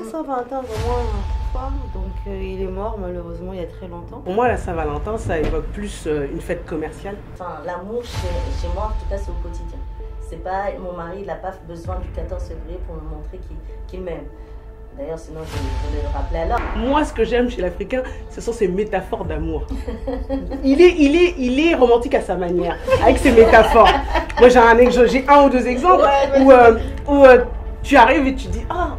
Saint-Valentin, vraiment, fois. Donc il est mort malheureusement il y a très longtemps. Pour moi, la Saint-Valentin, ça évoque plus une fête commerciale. Enfin, l'amour chez moi, en tout cas, c'est au quotidien. C'est pas mon mari, il n'a pas besoin du 14 février pour me montrer qu'il m'aime. D'ailleurs, sinon, je vais le rappeler alors. Moi, ce que j'aime chez l'Africain, ce sont ses métaphores d'amour. Il est romantique à sa manière, avec ses métaphores. Moi, j'ai un ou deux exemples où tu arrives et tu dis « Ah,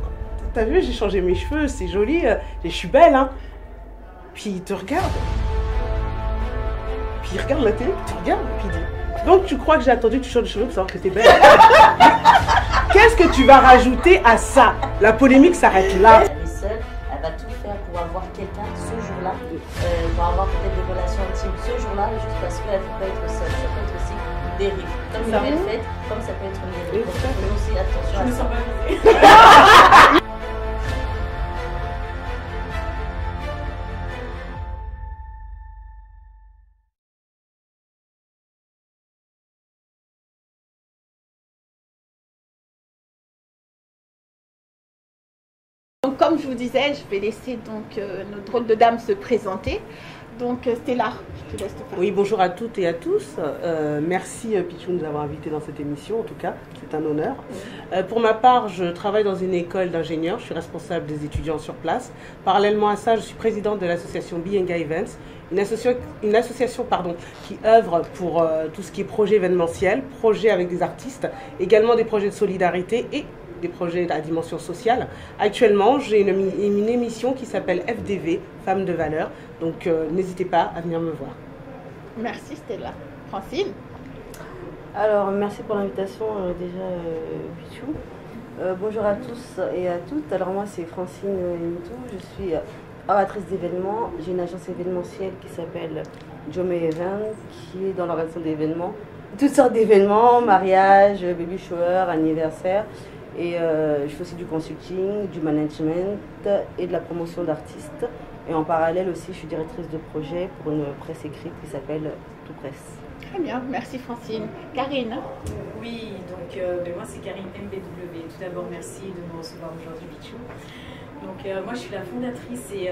t'as vu, j'ai changé mes cheveux, c'est joli, je suis belle, hein. » Puis il te regarde. Puis il regarde la télé, tu regardes, puis il dit « Donc, tu crois que j'ai attendu que tu changes de cheveux pour savoir que t'es belle ?» Qu'est-ce que tu vas rajouter à ça? La polémique s'arrête là. Elle est seule, elle va tout faire pour avoir quelqu'un ce jour-là, pour avoir peut-être des relations intimes ce jour-là, juste parce qu'elle ne peut pas être seule. Ça peut être aussi une dérive. Comme une belle fête, comme ça peut être une dérive. Donc, faisons aussi attention à ça. Donc, comme je vous disais, je vais laisser donc notre drôle de dame se présenter. Donc Stella, je te laisse te faire. Oui, bonjour à toutes et à tous. Merci Pichou de nous avoir invités dans cette émission, en tout cas, c'est un honneur. Pour ma part, je travaille dans une école d'ingénieurs, je suis responsable des étudiants sur place. Parallèlement à ça, je suis présidente de l'association Bienga Events, une association qui œuvre pour tout ce qui est projet événementiel, projet avec des artistes, également des projets de solidarité et des projets à dimension sociale. Actuellement, j'ai une émission qui s'appelle FDV, Femmes de Valeur. Donc, n'hésitez pas à venir me voir. Merci Stella. Francine? Alors, merci pour l'invitation déjà, Pichou. Bonjour à tous et à toutes. Alors, moi, c'est Francine Nitou. Je suis oratrice d'événements. J'ai une agence événementielle qui s'appelle Jome Events, qui est dans l'organisation d'événements. Toutes sortes d'événements, mariage, baby shower, anniversaire. Et je fais aussi du consulting, du management et de la promotion d'artistes. Et en parallèle aussi, je suis directrice de projet pour une presse écrite qui s'appelle Tout Presse. Très bien, merci Francine. Karine? Oui, donc moi c'est Karine MBW. Tout d'abord, merci de me recevoir aujourd'hui, Pichou. Donc moi je suis la fondatrice et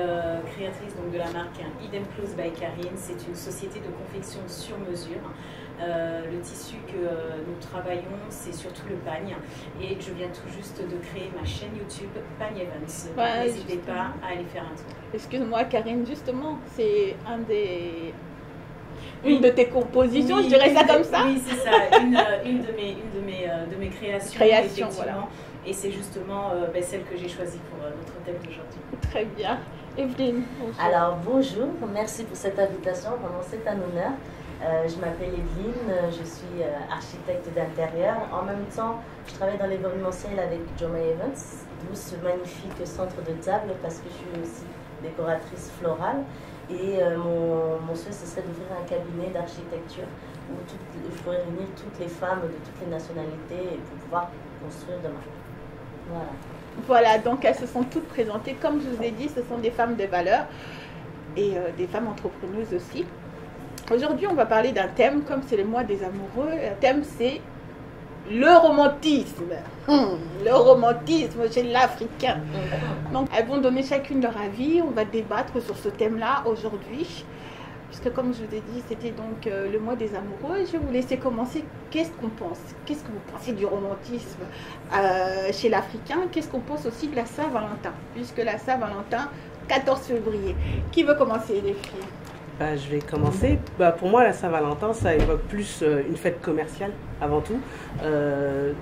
créatrice donc, de la marque Idem Clothes by Karine. C'est une société de confection sur mesure. Le tissu que nous travaillons, c'est surtout le pagne. Et je viens tout juste de créer ma chaîne YouTube Pagne Events. Ouais, n'hésitez pas à aller faire un tour. Excuse-moi Karine, justement, c'est une de tes compositions, oui, je dirais ça comme ça. Oui, c'est ça, une de mes créations effectivement. Voilà. Et c'est justement celle que j'ai choisie pour notre thème d'aujourd'hui. Très bien. Evelyne, bonjour. Alors bonjour, merci pour cette invitation, vraiment c'est un honneur. Je m'appelle Evelyne, je suis architecte d'intérieur. En même temps, je travaille dans l'événementiel avec Jome Events, d'où ce magnifique centre de table parce que je suis aussi décoratrice florale. Et mon souhait, ce serait d'ouvrir un cabinet d'architecture où je pourrais réunir toutes les femmes de toutes les nationalités pour pouvoir construire demain. Voilà. Voilà, donc elles se sont toutes présentées. Comme je vous ai dit, ce sont des femmes de valeur et des femmes entrepreneuses aussi. Aujourd'hui, on va parler d'un thème, comme c'est le mois des amoureux. Le thème, c'est le romantisme. Le romantisme chez l'Africain. Donc, elles vont donner chacune leur avis. On va débattre sur ce thème-là aujourd'hui. Puisque, comme je vous ai dit, c'était donc le mois des amoureux. Je vais vous laisser commencer. Qu'est-ce qu'on pense? Qu'est-ce que vous pensez du romantisme chez l'Africain? Qu'est-ce qu'on pense aussi de la Saint-Valentin? Puisque la Saint-Valentin, 14 février. Qui veut commencer, les filles? Je vais commencer. Pour moi, la Saint-Valentin, ça évoque plus une fête commerciale avant tout.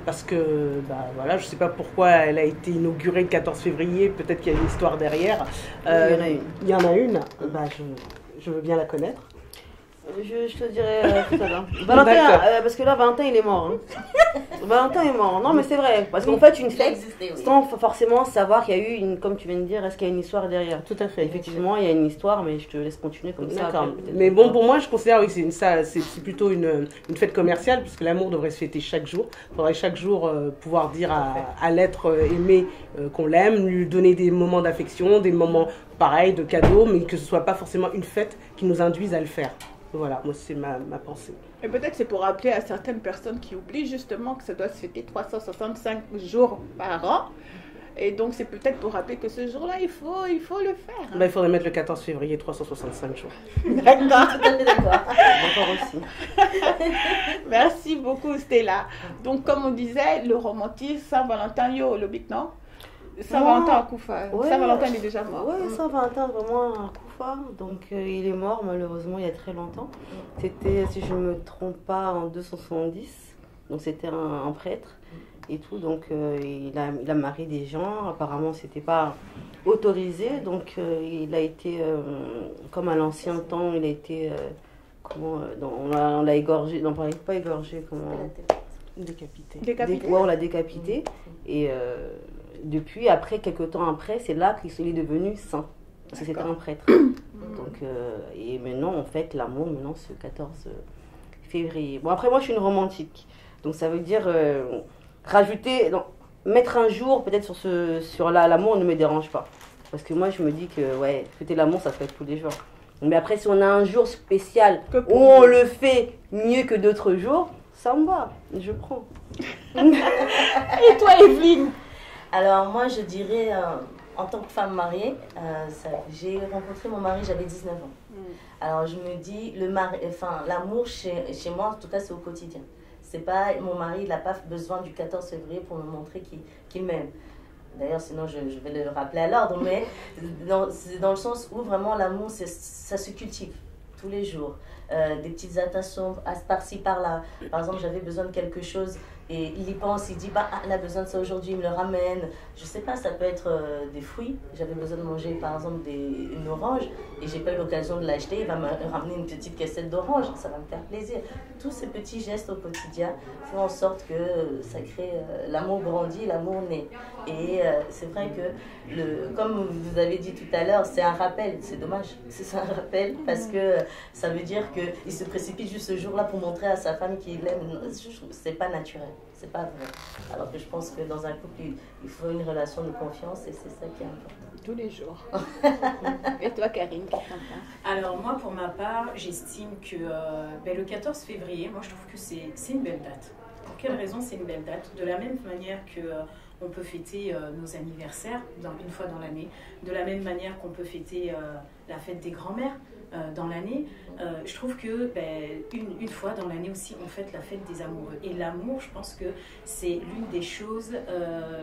Parce que, voilà, je ne sais pas pourquoi elle a été inaugurée le 14 février. Peut-être qu'il y a une histoire derrière. Il y en a une. Je veux bien la connaître. Je te dirai tout à l'heure. Valentin, parce que là, Valentin, il est mort. Hein. Valentin est mort. Non, mais c'est vrai. Parce qu'en fait, une fête, sans forcément savoir qu'il y a eu comme tu viens de dire, est-ce qu'il y a une histoire derrière? Tout à fait. Effectivement, il y a une histoire, mais je te laisse continuer comme ça. D'accord. Mais bon, pour moi, je considère que c'est plutôt une fête commerciale, puisque l'amour devrait se fêter chaque jour. Il faudrait chaque jour pouvoir dire à l'être aimé qu'on l'aime, lui donner des moments d'affection, des moments pareils, de cadeaux, mais que ce ne soit pas forcément une fête qui nous induise à le faire. Voilà, moi c'est ma pensée. Et peut-être c'est pour rappeler à certaines personnes qui oublient justement que ça doit se fêter 365 jours par an. Et donc, c'est peut-être pour rappeler que ce jour-là, il faut le faire. Bah, il faudrait mettre le 14 février, 365 jours. D'accord. Tout à fait d'accord. Encore aussi. Merci beaucoup, Stella. Donc, comme on disait, le romantisme, Saint-Valentin, yo, le bic, non? Saint-Valentin à Koufa. Ouais. Saint-Valentin, il est déjà mort. Oui, Saint-Valentin, vraiment un Koufa. Donc il est mort malheureusement il y a très longtemps. C'était, si je ne me trompe pas, en 270. Donc c'était un prêtre et tout. Donc il a marié des gens. Apparemment, c'était pas autorisé. Donc il a été, comme à l'ancien temps, il a été. On l'a égorgé. Non, pas égorgé, comment. Décapité. Décapité. Ouais, on l'a décapité. Et depuis, après, quelques temps après, c'est là qu'il est devenu saint. Parce que c'était un prêtre. Donc, et maintenant, on fête l'amour, maintenant, ce 14 février. Bon, après, moi, je suis une romantique. Donc, ça veut dire rajouter, non, mettre un jour, peut-être, sur l'amour ne me dérange pas. Parce que moi, je me dis que, ouais, fêter l'amour, ça se fait tous les jours. Mais après, si on a un jour spécial où on le fait mieux que d'autres jours, ça me va, je prends. Et toi, Evelyne? Alors moi, je dirais, en tant que femme mariée, j'ai rencontré mon mari, j'avais 19 ans. Alors je me dis, l'amour chez moi, en tout cas, c'est au quotidien. C'est pas, mon mari, il n'a pas besoin du 14 février pour me montrer qu'il m'aime. D'ailleurs, sinon, je vais le rappeler à l'ordre, mais c'est dans le sens où vraiment l'amour, ça se cultive tous les jours. Des petites attentions par-ci, par-là. Par exemple, j'avais besoin de quelque chose et il y pense, il dit, elle a besoin de ça aujourd'hui, il me le ramène. Je sais pas, ça peut être des fruits. J'avais besoin de manger, par exemple, une orange et j'ai pas eu l'occasion de l'acheter. Il va me ramener une petite cassette d'orange, ça va me faire plaisir. Tous ces petits gestes au quotidien font en sorte que ça crée, l'amour grandit, l'amour naît. Et c'est vrai que, comme vous avez dit tout à l'heure, c'est un rappel, c'est dommage, c'est un rappel parce que ça veut dire qu'il se précipite juste ce jour-là pour montrer à sa femme qu'il l'aime. C'est pas naturel, c'est pas vrai. Alors que je pense que dans un couple, il faut une relation de confiance et c'est ça qui est important. Tous les jours. Et toi, Karine, qu'est-ce que t'en penses? Alors moi, pour ma part, j'estime que le 14 février, moi je trouve que c'est une belle date. Pour quelle raison c'est une belle date? De la même manière que on peut fêter nos anniversaires une fois dans l'année, de la même manière qu'on peut fêter la fête des grands-mères dans l'année, je trouve que une fois dans l'année aussi, on fête la fête des amoureux. Et l'amour, je pense que c'est l'une des choses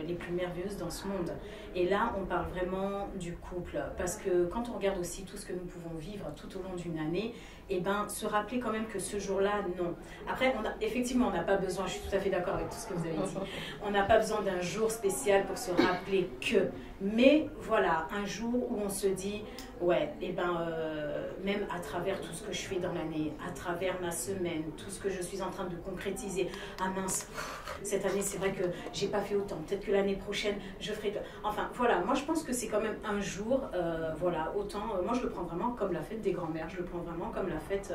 les plus merveilleuses dans ce monde. Et là, on parle vraiment du couple. Parce que quand on regarde aussi tout ce que nous pouvons vivre tout au long d'une année, et se rappeler quand même que ce jour-là, non. Après, effectivement, on n'a pas besoin, je suis tout à fait d'accord avec tout ce que vous avez dit, on n'a pas besoin d'un jour spécial pour se rappeler que. Mais voilà, un jour où on se dit, ouais, même à travers tout ce que je fais dans l'année, à travers ma semaine, tout ce que je suis en train de concrétiser, ah mince, cette année c'est vrai que j'ai pas fait autant, peut-être que l'année prochaine je ferai... Enfin voilà, moi je pense que c'est quand même un jour, voilà, autant, moi je le prends vraiment comme la fête des grands-mères, je le prends vraiment comme la fête,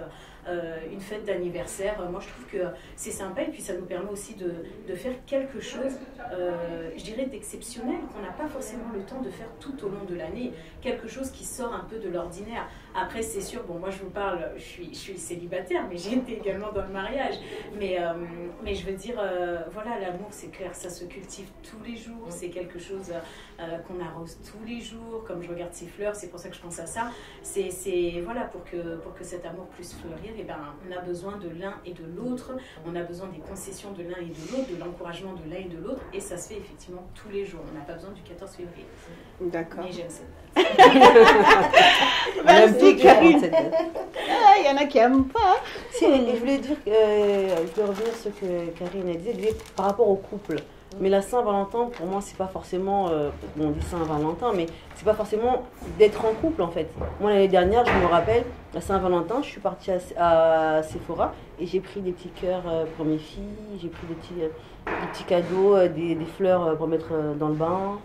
une fête d'anniversaire. Moi je trouve que c'est sympa et puis ça nous permet aussi de faire quelque chose, je dirais d'exceptionnel, qu'on n'a pas forcément le temps de faire tout au long de l'année, quelque chose qui sort un peu de l'ordinaire. Après c'est sûr, bon moi je vous parle, je suis célibataire, mais j'ai été également dans le mariage, mais je veux dire, voilà, l'amour c'est clair, ça se cultive tous les jours, c'est quelque chose qu'on arrose tous les jours, comme je regarde ces fleurs, c'est pour ça que je pense à ça, c'est voilà, pour que cet amour puisse fleurir, et on a besoin de l'un et de l'autre, on a besoin des concessions de l'un et de l'autre, de l'encouragement de l'un et de l'autre, et ça se fait effectivement tous les jours, on n'a pas besoin du 14 février. D'accord. Mais j'aime cette date. Merci, Karine. Il y en a qui n'aiment pas. Si, je voulais dire, je voulais revenir sur ce que Karine a dit, elle disait par rapport au couple. Mais la Saint-Valentin, pour moi, c'est pas forcément, on dit Saint-Valentin, mais c'est pas forcément d'être en couple en fait. Moi, l'année dernière, je me rappelle, la Saint-Valentin, je suis partie à Sephora et j'ai pris des petits cœurs pour mes filles, j'ai pris des petits cadeaux, des fleurs pour mettre dans le bain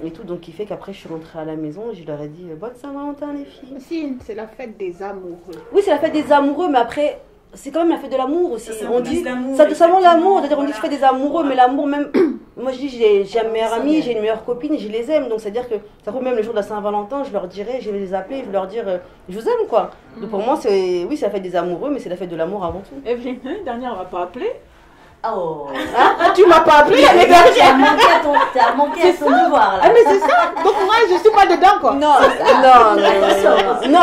et tout. Donc, qui fait qu'après, je suis rentrée à la maison et je leur ai dit bonne Saint-Valentin, les filles. Si, c'est la fête des amoureux. Oui, c'est la fête des amoureux, mais après. C'est quand même la fête de l'amour aussi. Ça on dit l'amour, ça seulement l'amour, c'est-à-dire on dit voilà. je fais des amoureux, mais l'amour même. Moi je dis j'ai une meilleure amie, j'ai une meilleure copine, je les aime, donc c'est-à-dire que ça peut même le jour de la Saint-Valentin, je leur dirais, je vais les appeler, je vais leur dire je vous aime quoi. Donc pour moi c'est la fête des amoureux, mais c'est la fête de l'amour avant tout. Evelyne, l'année dernière on va pas appeler. Oh. Tu m'as pas appelé l'année dernière. T'as manqué à ton devoir là. Ah, mais c'est ça. Donc moi, je suis pas dedans, quoi. Non,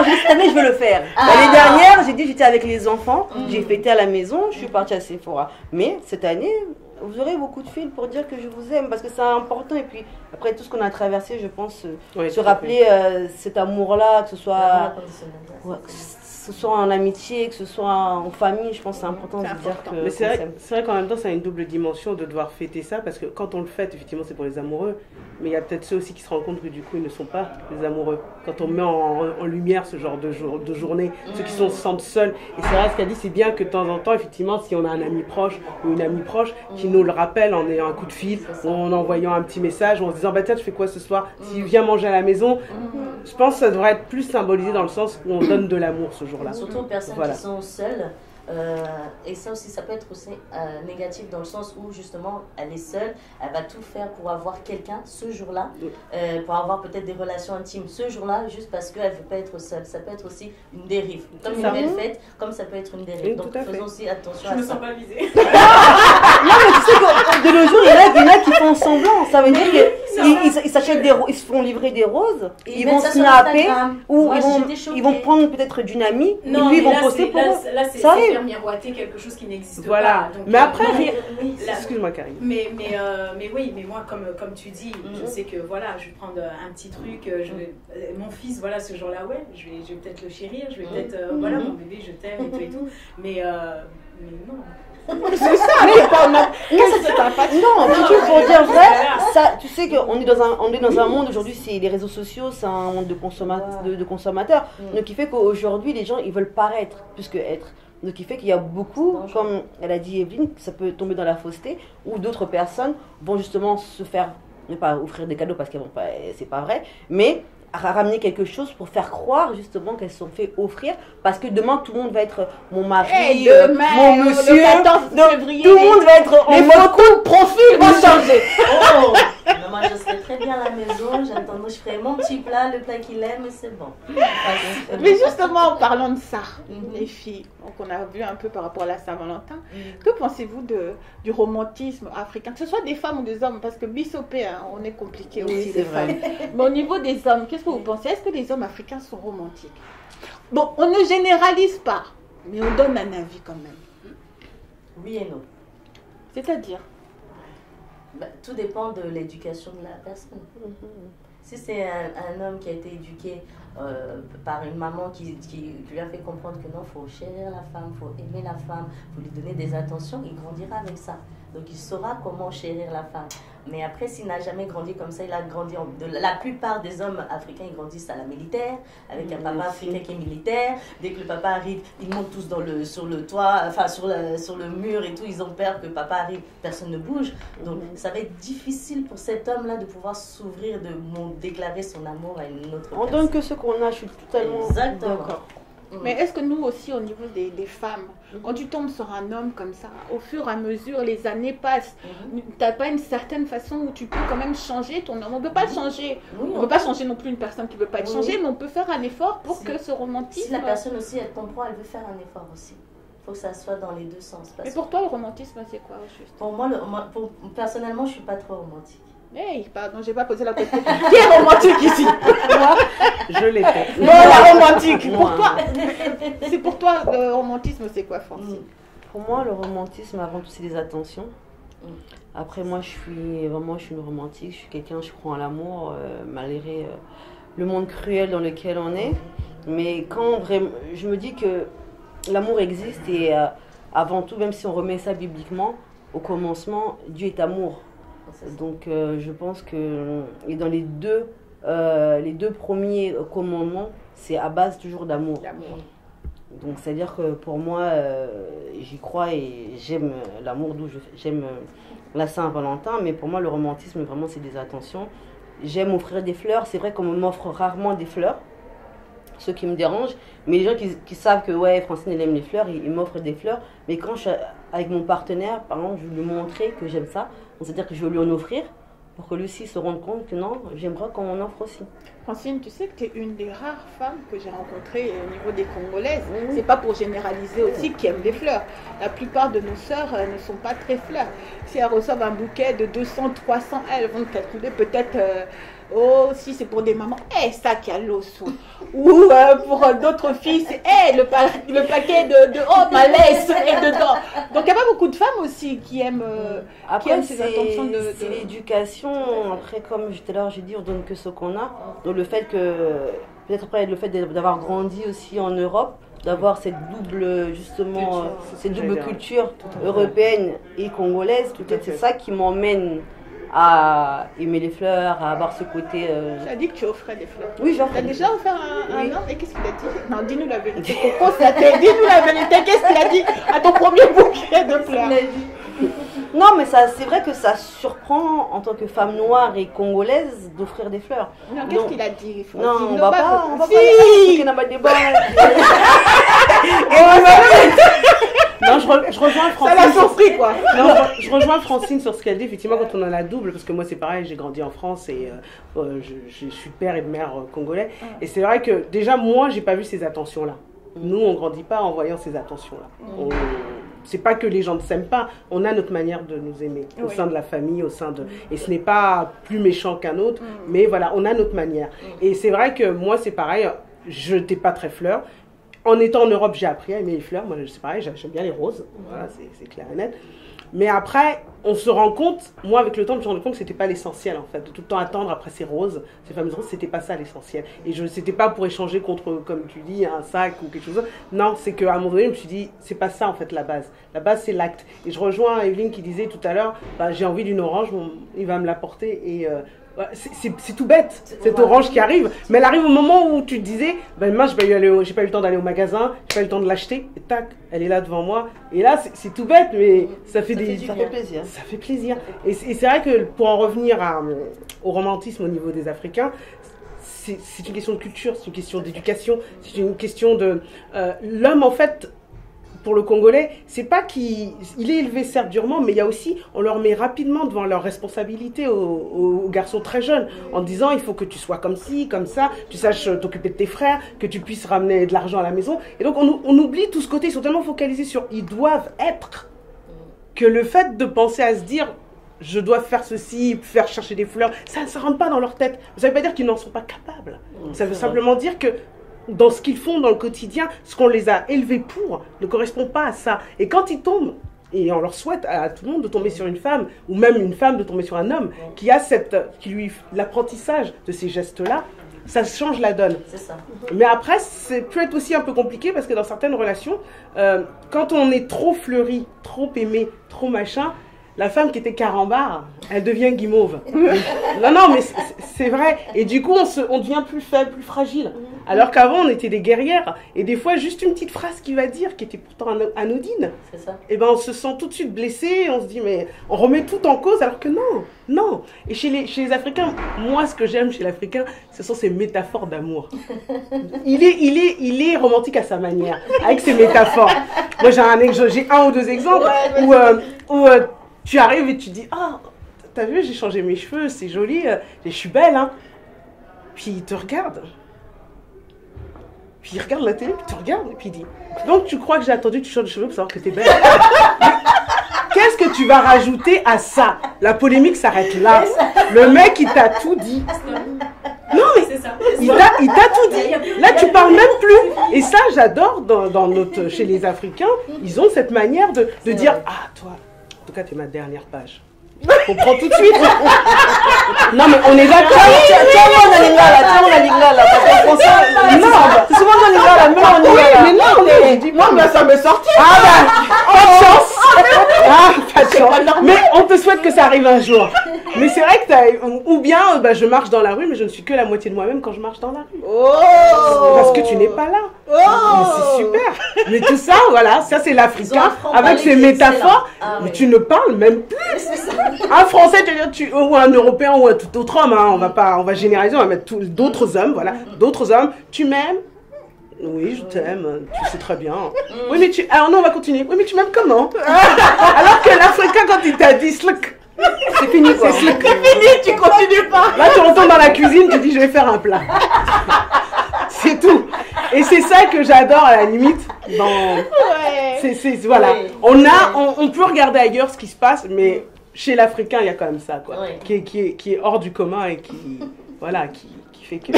juste cette année, je veux le faire. L'année dernière, j'ai dit j'étais avec les enfants, j'ai fêté à la maison, je suis partie à Sephora. Mais cette année, vous aurez beaucoup de fils pour dire que je vous aime, parce que c'est important. Et puis, après tout ce qu'on a traversé, je pense, se rappeler cet amour-là, que ce soit... Que ce soit en amitié, que ce soit en famille, je pense que c'est important de dire que... Mais c'est vrai qu'en même temps, ça a une double dimension de devoir fêter ça, parce que quand on le fête, effectivement, c'est pour les amoureux, mais il y a peut-être ceux aussi qui se rendent compte que du coup, ils ne sont pas les amoureux. Quand on met en lumière ce genre de journée, ceux qui se sentent seuls. Et c'est vrai, ce qu'elle dit, c'est bien que de temps en temps, effectivement, si on a un ami proche ou une amie proche qui nous le rappelle en ayant un coup de fil, ou en envoyant un petit message, ou en se disant, bah tiens, tu fais quoi ce soir? S'il vient manger à la maison, je pense que ça devrait être plus symbolisé dans le sens où on donne de l'amour ce jour-là. Surtout aux personnes qui sont seules. Et ça aussi, ça peut être aussi négatif dans le sens où justement elle est seule, elle va tout faire pour avoir quelqu'un ce jour-là, pour avoir peut-être des relations intimes ce jour-là, juste parce qu'elle ne veut pas être seule. Ça peut être aussi une dérive, comme une belle fête, comme ça peut être une dérive. Donc faisons aussi attention à ça. Je me sens pas visée. Non, mais tu sais que de nos jours, il y en a qui font semblant. Ça veut dire qu'ils s'achètent ils se font livrer des roses, ils vont snapper, ou ils vont prendre peut-être d'une amie, et puis ils vont poster pour eux. Là, c'est faire miroiter quelque chose qui n'existe pas. Donc, mais après, excuse-moi Karine. Mais oui, mais moi, comme tu dis, je sais que voilà, je vais prendre un petit truc, mon fils, voilà, ce jour-là, ouais, je vais peut-être le chérir, je vais peut-être, voilà, mon bébé, je t'aime et tout, mais non. C'est ça, mais pas non. Non, pour dire vrai, ça, tu sais qu'on est dans un monde aujourd'hui, c'est les réseaux sociaux, c'est un monde de consommateurs. Donc, qui fait qu'aujourd'hui, les gens, ils veulent paraître plus que être. Donc, il fait qu'il y a beaucoup, comme elle a dit Evelyne, ça peut tomber dans la fausseté, ou d'autres personnes vont justement se faire, ne pas offrir des cadeaux parce qu'elles vont pas, c'est pas vrai, mais ramener quelque chose pour faire croire justement qu'elles se sont fait offrir, parce que demain tout le monde va être mon mari, mon monsieur, le 14 février, tout le monde va être en mode profil va changer. Oh, mais moi je serai très bien à la maison, je ferai mon petit plat, le plat qu'il aime et c'est bon. Mais justement en parlant de ça, les filles, donc on a vu un peu par rapport à la Saint-Valentin, que pensez-vous du romantisme africain, que ce soit des femmes ou des hommes, parce que bissopé, on est compliqué aussi les femmes. Mais au niveau des hommes, qu'est-ce que vous pensez? Est-ce que les hommes africains sont romantiques? Bon, on ne généralise pas, mais on donne un avis quand même. Oui et non. C'est-à-dire? Tout dépend de l'éducation de la personne. Si c'est un homme qui a été éduqué par une maman qui lui a fait comprendre que non, il faut chérir la femme, il faut aimer la femme, il faut lui donner des attentions, il grandira avec ça. Donc il saura comment chérir la femme. Mais après, s'il n'a jamais grandi comme ça, il a grandi... La plupart des hommes africains, ils grandissent à la militaire, avec un papa africain qui est militaire. Dès que le papa arrive, ils montent tous sur le toit, enfin sur le mur et tout. Ils ont peur que papa arrive, personne ne bouge. Donc ça va être difficile pour cet homme-là de pouvoir s'ouvrir, de déclarer son amour à une autre personne. On donne que ce qu'on a, je suis totalement d'accord. Mais est-ce que nous aussi, au niveau des femmes, quand tu tombes sur un homme comme ça, au fur et à mesure, les années passent, tu n'as pas une certaine façon où tu peux quand même changer ton homme? On ne peut pas changer. On ne peut pas changer non plus une personne qui ne veut pas être changée, mais on peut faire un effort pour que ce romantisme... Si la personne aussi, elle comprend, elle veut faire un effort aussi. Il faut que ça soit dans les deux sens. Mais pour toi, le romantisme, c'est quoi juste? Pour moi, personnellement, je ne suis pas trop romantique. Hey, pardon, j'ai pas posé la question. Qui est romantique ici? Moi, je l'étais. Non, la romantique. Pour toi, c'est pour toi le romantisme, c'est quoi, Francine? Pour moi, le romantisme, avant tout, c'est des attentions. Après, moi, je suis une romantique. Je suis quelqu'un, je crois en l'amour, malgré le monde cruel dans lequel on est. Mais quand vraiment, je me dis que l'amour existe et avant tout, même si on remet ça bibliquement, au commencement, Dieu est amour. Donc je pense que et dans les deux premiers commandements, c'est à base toujours d'amour. Donc c'est à dire que pour moi j'y crois et j'aime l'amour, d'où j'aime la Saint-Valentin, mais pour moi le romantisme vraiment c'est des attentions. J'aime offrir des fleurs, c'est vrai qu'on m'offre rarement des fleurs, ce qui me dérange, mais les gens qui savent que ouais, Francine elle aime les fleurs, ils m'offrent des fleurs, mais quand je suis avec mon partenaire, par exemple, je vais lui montrer que j'aime ça, c'est-à-dire que je vais lui en offrir pour que lui aussi se rende compte que non, j'aimerais qu'on m'en offre aussi. Francine, tu sais que tu es une des rares femmes que j'ai rencontrées au niveau des Congolaises. C'est pas pour généraliser aussi qui aiment les fleurs. La plupart de nos sœurs ne sont pas très fleurs. Si elles reçoivent un bouquet de 200, 300, elles vont calculer peut-être... oh, si c'est pour des mamans, ça qui a l'os. Ou pour d'autres filles, c'est le paquet de oh, ma laisse est dedans. Donc il n'y a pas beaucoup de femmes aussi qui aiment, ces intentions de... C'est l'éducation. Après, comme tout à l'heure, j'ai dit, on donne que ce qu'on a. Donc le fait que, peut-être après, le fait d'avoir grandi aussi en Europe, d'avoir cette double, justement, cette double culture européenne et congolaise, peut-être c'est ça qui m'emmène à aimer les fleurs, à avoir ce côté... Tu as dit que tu offrais des fleurs. Oui, j'en Tu as déjà offert un homme et qu'est-ce qu'il a dit? Non, dis-nous la vérité. Dis-nous la vérité. Qu'est-ce qu'il a dit à ton premier bouquet de fleurs? Non, mais c'est vrai que ça surprend en tant que femme noire et congolaise d'offrir des fleurs. Non, qu'est-ce qu'il a dit? Non, on va pas si. Non, je rejoins Francine. Ça l'a surpris, quoi. Non, je rejoins Francine sur ce qu'elle dit. Effectivement, quand on a la double, parce que moi c'est pareil, j'ai grandi en France et je suis père et mère congolais. Et c'est vrai que déjà, moi, j'ai pas vu ces attentions-là. Nous, on grandit pas en voyant ces attentions-là. C'est pas que les gens ne s'aiment pas, on a notre manière de nous aimer au sein de la famille, au sein de... Et ce n'est pas plus méchant qu'un autre, mais voilà, on a notre manière. Et c'est vrai que moi, c'est pareil, je n'étais pas très fleur. En étant en Europe, j'ai appris à aimer les fleurs. Moi, c'est pareil, j'aime bien les roses. Voilà, c'est clair et net. Mais après, on se rend compte, moi avec le temps, je me suis rendu compte que c'était pas l'essentiel en fait. De tout le temps attendre après ces roses, ces fameuses roses, c'était pas ça l'essentiel. Et c'était pas pour échanger contre, comme tu dis, un sac ou quelque chose d'autre. Non, c'est qu'à un moment donné, je me suis dit, c'est pas ça en fait la base. La base, c'est l'acte. Et je rejoins Evelyne qui disait tout à l'heure, j'ai envie d'une orange, il va me l'apporter et... c'est tout bête, cette orange qui arrive, mais elle arrive au moment où tu te disais, moi j'ai pas eu le temps d'aller au magasin, j'ai pas eu le temps de l'acheter, et tac, elle est là devant moi, et là c'est tout bête, mais ça fait plaisir. Ça fait plaisir. Et c'est vrai que pour en revenir au romantisme au niveau des Africains, c'est une question de culture, c'est une question d'éducation, c'est une question de... l'homme en fait... Pour le Congolais, c'est pas qu'il est élevé certes durement, mais il y a aussi, on leur met rapidement devant leurs responsabilités aux garçons très jeunes, en disant il faut que tu sois comme ci, comme ça, tu saches t'occuper de tes frères, que tu puisses ramener de l'argent à la maison. Et donc on oublie tout ce côté, ils sont tellement focalisés sur ils doivent être, que le fait de penser à se dire je dois faire ceci, faire chercher des fleurs, ça ne rentre pas dans leur tête. Ça ne veut pas dire qu'ils n'en sont pas capables. Ça veut simplement dire que dans ce qu'ils font dans le quotidien, ce qu'on les a élevés pour ne correspond pas à ça. Et quand ils tombent, et on leur souhaite à tout le monde de tomber sur une femme, ou même une femme de tomber sur un homme, qui a l'apprentissage de ces gestes-là, ça change la donne. C'est ça. Mais après, c'est peut être aussi un peu compliqué, parce que dans certaines relations, quand on est trop fleuri, trop aimé, trop machin, la femme qui était carambar, elle devient guimauve. Non, mais c'est vrai. Et du coup, on devient plus faible, plus fragile. Alors qu'avant, on était des guerrières. Et des fois, juste une petite phrase qu'il va dire, qui était pourtant anodine, c'est ça. Et ben, on se sent tout de suite blessé. On se dit, mais on remet tout en cause, alors que non. Et chez les Africains, moi, ce que j'aime chez l'Africain, ce sont ces métaphores d'amour. Il est romantique à sa manière, avec ses métaphores. Moi, j'ai un ou deux exemples où tu arrives et tu dis, t'as vu, j'ai changé mes cheveux, c'est joli, je suis belle, hein. Puis il te regarde. Puis il regarde la télé, puis tu regardes, et puis il dit, donc tu crois que j'ai attendu que tu changes de cheveux pour savoir que t'es belle? Qu'est-ce que tu vas rajouter à ça? La polémique s'arrête là. Le mec, il t'a tout dit. Non, mais il t'a tout dit. Là, tu parles même plus. Et ça, j'adore chez les Africains, ils ont cette manière de dire, toi, en tout cas, t'es ma dernière page. On comprend tout de suite. Non, mais on est d'accord. On a l'ingala là. Parce qu'en français, c'est souvent on a l'ingala, même en lingala. Mais non, moi, ça me sortit. Pas de chance. Pas de chance. Mais on te souhaite que ça arrive un jour. Mais c'est vrai que ou bien, je marche dans la rue, mais je ne suis que la moitié de moi-même quand je marche dans la rue. Parce que tu n'es pas là. Mais c'est super. Mais tout ça, voilà, ça c'est l'Africain avec ses métaphores. Mais tu ne parles même plus. Un Français, ou un Européen ou un tout autre homme, hein, on va généraliser, on va mettre d'autres hommes, voilà, d'autres hommes. Tu m'aimes? Oui, je t'aime, tu sais très bien. Oui, mais alors non, on va continuer. Oui, mais tu m'aimes comment? Alors que l'Africain, quand il t'a dit, C'est fini quoi. C'est fini, tu continues pas. Là, tu retournes dans la cuisine, tu dis je vais faire un plat. C'est tout. Et c'est ça que j'adore à la limite. Voilà. On peut regarder ailleurs ce qui se passe, mais chez l'Africain, il y a quand même ça, quoi, qui est hors du commun et qui fait que.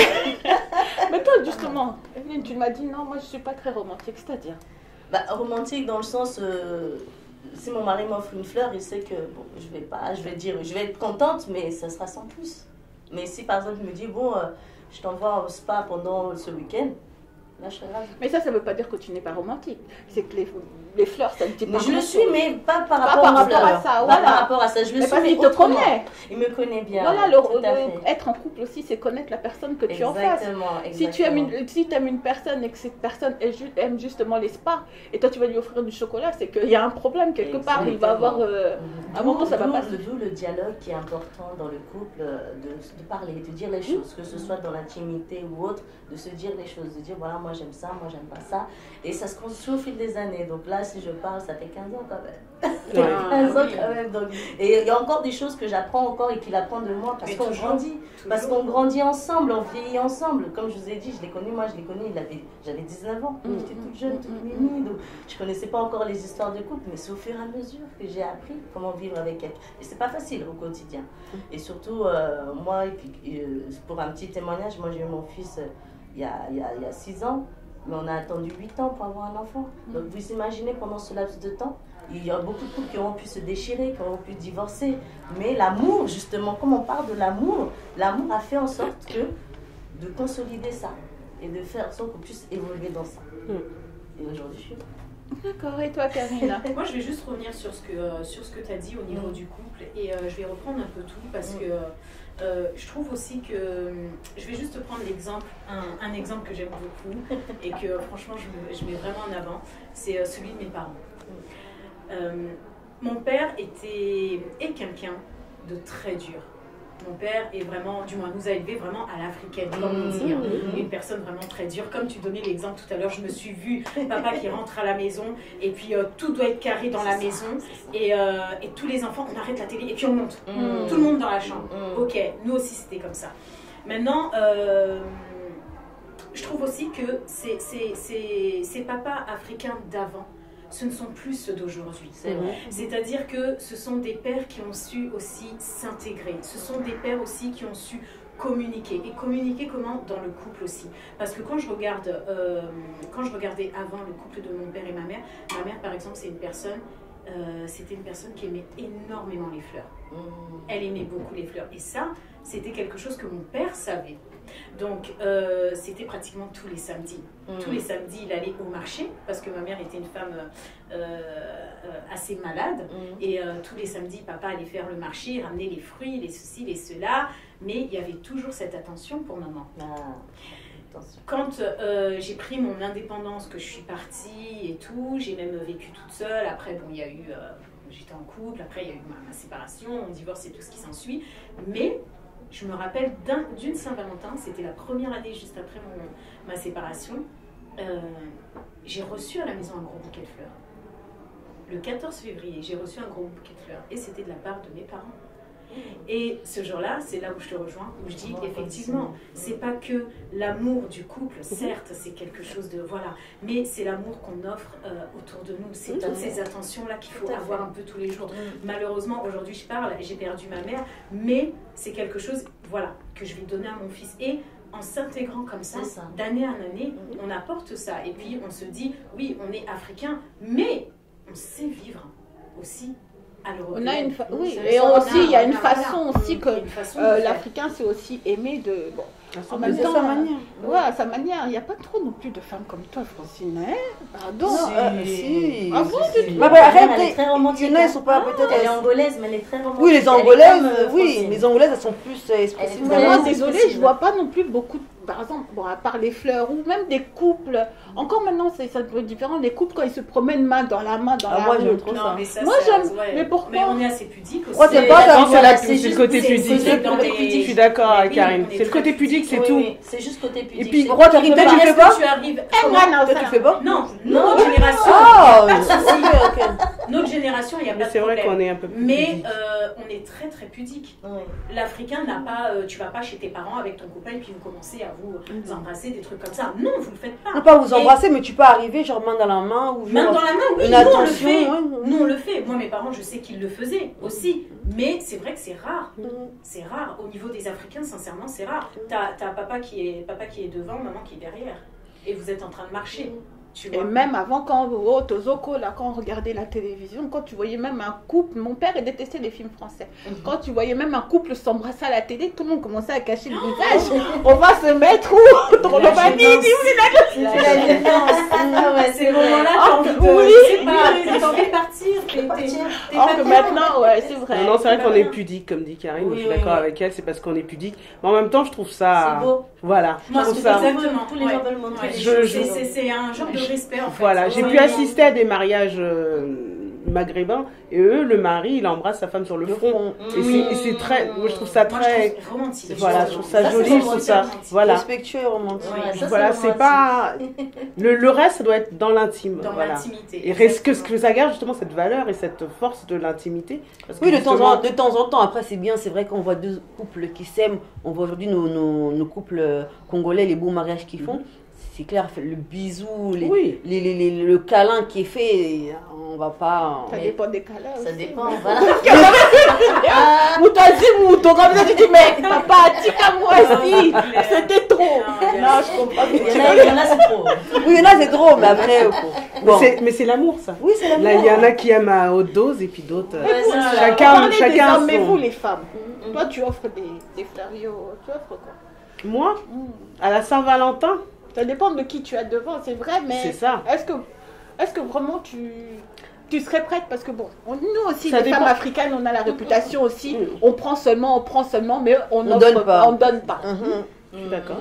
Mais toi, justement, Evelyne, tu m'as dit non, moi je suis pas très romantique, c'est-à-dire romantique dans le sens, si mon mari m'offre une fleur, il sait que bon, je vais être contente, mais ça sera sans plus. Mais si par exemple il me dit bon, je t'envoie au spa pendant ce week-end, là je serais ravie. Mais ça veut pas dire que tu n'es pas romantique. C'est que les fleurs, ça ne dit pas. Je le suis, mais pas par rapport à ça. Pas par rapport à ça. Je le suis, parce qu'il te connaît. Il me connaît bien. Voilà, être en couple aussi, c'est connaître la personne que tu es en face. Si tu aimes une personne et que cette personne aime justement les spas, et toi tu vas lui offrir du chocolat, c'est qu'il y a un problème quelque part. Il va avoir un moment, ça va pas. D'où le dialogue qui est important dans le couple, de parler, de dire les choses, que ce soit dans l'intimité ou autre, de se dire les choses, de dire voilà, moi j'aime ça, moi j'aime pas ça. Et ça se construit au fil des années. Donc là, si je parle, ça fait 15 ans quand même. 15 ans quand même. Donc, et il y a encore des choses que j'apprends encore et qu'il apprend de moi parce qu'on grandit. Parce qu'on grandit ensemble, on vieillit ensemble. Comme je vous ai dit, je l'ai connu, j'avais 19 ans. J'étais toute jeune, toute mimi. Donc je connaissais pas encore les histoires de couple, mais c'est au fur et à mesure que j'ai appris comment vivre avec elle. Et c'est pas facile au quotidien. Et surtout, moi, pour un petit témoignage, moi j'ai eu mon fils il y a 6 ans. Mais on a attendu 8 ans pour avoir un enfant. Donc vous imaginez pendant ce laps de temps, il y a beaucoup de couples qui auront pu se déchirer, qui auront pu divorcer. Mais l'amour, justement, comme on parle de l'amour a fait en sorte de consolider ça et de faire en sorte qu'on puisse évoluer dans ça. Et aujourd'hui, je suis là. D'accord, et toi Karina? Moi je vais juste revenir sur ce que tu as dit au niveau du couple et je vais reprendre un peu tout parce que je trouve aussi que je vais juste prendre l'exemple, un exemple que j'aime beaucoup et que franchement je mets vraiment en avant, c'est celui de mes parents. Mon père est quelqu'un de très dur. Mon père est vraiment, du moins nous a élevés vraiment à l'africaine, comme on dit, une personne vraiment très dure. Comme tu donnais l'exemple tout à l'heure, je me suis vue, papa qui rentre à la maison, et puis tout doit être carré dans la maison, et tous les enfants, on arrête la télé, et puis on monte, tout le monde dans la chambre. Ok, nous aussi c'était comme ça. Maintenant, je trouve aussi que ces papas africains d'avant, ce ne sont plus ceux d'aujourd'hui. C'est-à-dire que ce sont des pères qui ont su aussi s'intégrer. Ce sont des pères aussi qui ont su communiquer. Et communiquer comment? Dans le couple aussi. Parce que quand je regardais avant le couple de mon père et ma mère par exemple, c'était une personne qui aimait énormément les fleurs. Elle aimait beaucoup les fleurs. Et ça, c'était quelque chose que mon père savait. Donc, c'était pratiquement tous les samedis. Tous les samedis, il allait au marché, parce que ma mère était une femme assez malade. Et tous les samedis, papa allait faire le marché, ramener les fruits, les ceci, les cela. Mais il y avait toujours cette attention pour maman. Quand j'ai pris mon indépendance, que je suis partie et tout, j'ai même vécu toute seule. Après, bon, il y a eu... j'étais en couple, après il y a eu ma séparation, mon divorce et tout ce qui s'ensuit. Mais... je me rappelle d'une Saint-Valentin, c'était la première année juste après ma séparation. J'ai reçu à la maison un gros bouquet de fleurs. Le 14 février, j'ai reçu un gros bouquet de fleurs et c'était de la part de mes parents. Et ce jour-là, c'est là où je te rejoins, où je dis effectivement, c'est pas que l'amour du couple, certes, c'est quelque chose de voilà, mais c'est l'amour qu'on offre autour de nous. C'est toutes ces attentions-là qu'il faut avoir un peu tous les jours. Malheureusement, aujourd'hui, je parle, j'ai perdu ma mère, mais c'est quelque chose, voilà, que je vais donner à mon fils. Et en s'intégrant comme ça, d'année en année, on apporte ça. Et puis, on se dit, oui, on est africain, mais on sait vivre aussi. On a oui, et aussi il y a une façon aussi que l'Africain c'est aussi aimer de en même temps, sa manière. Ouais, à sa manière. Il n'y a pas trop non plus de femmes comme toi, Francine. Pardon. Si. Ah bon, elle est très romantique. Elles sont pas peut-être. Elle est angolaise, mais elle est très romantique. Oui, les angolaises, les angolaises, elles sont plus expressives. Moi, désolée, je vois pas non plus beaucoup. Par exemple, bon, à part les fleurs ou même des couples. Encore maintenant, c'est un peu différent. Les couples quand ils se promènent main dans la main dans la moi, rue. j'aime trop ça. Moi, j'aime. Mais pourquoi? Mais on est assez pudique aussi. C'est le côté pudique. Je suis d'accord avec Karine. C'est le côté pudique pudique, c'est tout. Oui, c'est juste côté pudique. Et puis, Pourquoi Karine, toi, tu le fais pas? Tu arrives. Toi, tu le fais pas? Non, notre génération. Ah, Notre génération, il n'y a pas de C'est vrai problème. qu'on est un peu plus Mais pudique. on est très très pudique. Oui. L'Africain n'a pas, tu vas pas chez tes parents avec ton copain et puis vous commencez à vous embrasser, des trucs comme ça. Non, vous le faites pas. Non, pas vous embrasser, mais tu peux arriver, genre main dans la main ou Main dans la main, oui, une nous on le attention. fait. Ouais. Nous on le fait. Moi mes parents, je sais qu'ils le faisaient aussi. Mais c'est vrai que c'est rare. C'est rare. Au niveau des Africains, sincèrement, c'est rare. T'as papa qui est devant, maman qui est derrière. Et vous êtes en train de marcher. Tu Et vois. même avant, quand quand on regardait la télévision, quand tu voyais même un couple, mon père il détestait les films français. Quand tu voyais même un couple s'embrasser à la télé, tout le monde commençait à cacher le visage. On va se mettre où? Dans le C'est le moment-là, t'as envie de, oui. je sais pas, t'as envie de partir. T'es Or pas que bien. maintenant, ouais, c'est vrai. Non, c'est vrai qu'on est pudique, comme dit Karine. Oui, je suis oui, d'accord oui. avec elle, c'est parce qu'on est pudique. Mais en même temps, je trouve ça. C'est beau. Voilà, je Moi, trouve c'est ça. exactement. Tous les gens veulent montrer les Je- choses. C'est un genre de respect en fait. Voilà, j'ai Ouais. pu assister à des mariages maghrébins et eux, le mari, il embrasse sa femme sur le front. Et c'est très. Moi, je trouve ça Moi, très. je trouve romantique. Voilà, je trouve ça Ça, joli, c'est je trouve ça. romantique. Voilà. Respectueux et romantique. Ouais, ça, Voilà, c'est pas. Le reste, ça doit être dans l'intime. Dans Voilà. l'intimité. Et reste que ce que ça garde justement cette valeur et cette force de l'intimité. Parce que Oui, de justement- temps en temps. Après, c'est bien, c'est vrai qu'on voit deux couples qui s'aiment. On voit aujourd'hui nos couples congolais, les beaux mariages qu'ils font. C'est clair, le bisou, Oui. le câlin qui est fait, on va pas. Ça dépend des cas là. Ça dépend, voilà. Ou t'as dit, ou ton comme ça, tu dis, mais papa, tika moi aussi. C'était trop. Non, je comprends. Il y en a, c'est trop. Oui, là, c'est drôle, mais après. Bon. Mais c'est l'amour, ça. Oui, c'est l'amour. Là, il y en a qui aiment à haute dose et puis d'autres. Ouais, ça, Chacun, Parlez des chacun hommes, mais son- vous, les femmes. Toi, tu offres des fleurs, tu offres quoi? Moi, à la Saint-Valentin, Ça dépend de qui tu as devant, c'est vrai, mais c'est ça. est-ce que vraiment tu serais prête? Parce que bon, nous aussi, Ça les dépend. femmes africaines, on a la réputation aussi, Mm. on prend seulement, mais on On donne pas. On donne pas. Mhm. Je suis d'accord.